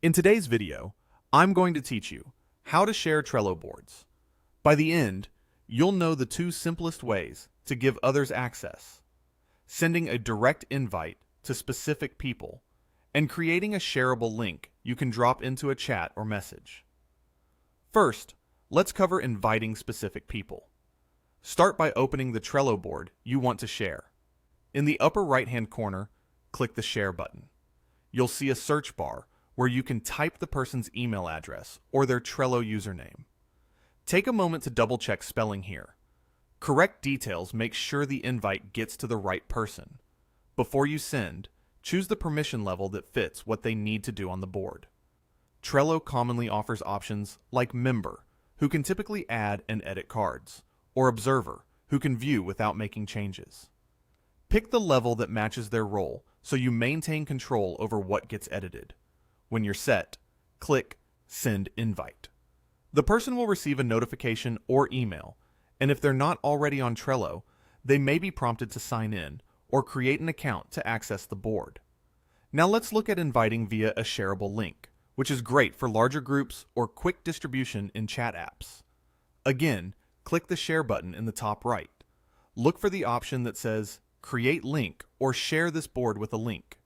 In today's video, I'm going to teach you how to share Trello boards. By the end, you'll know the two simplest ways to give others access: sending a direct invite to specific people and creating a shareable link you can drop into a chat or message. First, let's cover inviting specific people. Start by opening the Trello board you want to share. In the upper right-hand corner, click the Share button. You'll see a search bar where you can type the person's email address or their Trello username. Take a moment to double-check spelling here. Correct details make sure the invite gets to the right person. Before you send, choose the permission level that fits what they need to do on the board. Trello commonly offers options like Member, who can typically add and edit cards, or Observer, who can view without making changes. Pick the level that matches their role so you maintain control over what gets edited. When you're set, click Send Invite. The person will receive a notification or email, and if they're not already on Trello, they may be prompted to sign in or create an account to access the board. Now let's look at inviting via a shareable link, which is great for larger groups or quick distribution in chat apps. Again, click the Share button in the top right. Look for the option that says Create Link or Share this board with a link.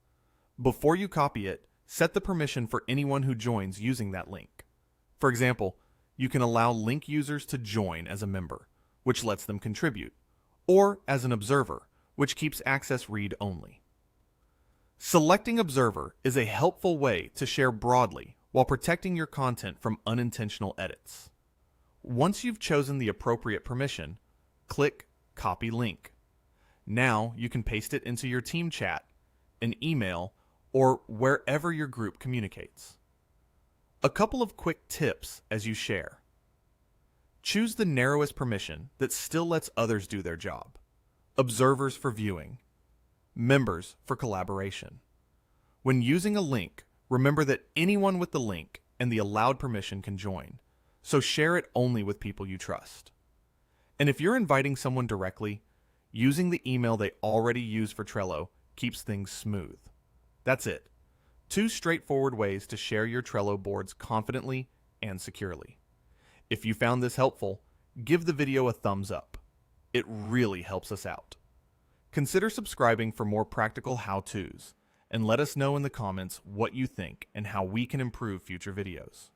Before you copy it, set the permission for anyone who joins using that link. For example, you can allow link users to join as a member, which lets them contribute, or as an observer, which keeps access read-only. Selecting Observer is a helpful way to share broadly while protecting your content from unintentional edits. Once you've chosen the appropriate permission, click Copy Link. Now you can paste it into your team chat, an email, or wherever your group communicates. A couple of quick tips as you share. Choose the narrowest permission that still lets others do their job. Observers for viewing. Members for collaboration. When using a link, remember that anyone with the link and the allowed permission can join, so share it only with people you trust. And if you're inviting someone directly, using the email they already use for Trello keeps things smooth. That's it. Two straightforward ways to share your Trello boards confidently and securely. If you found this helpful, give the video a thumbs up. It really helps us out. Consider subscribing for more practical how-tos, and let us know in the comments what you think and how we can improve future videos.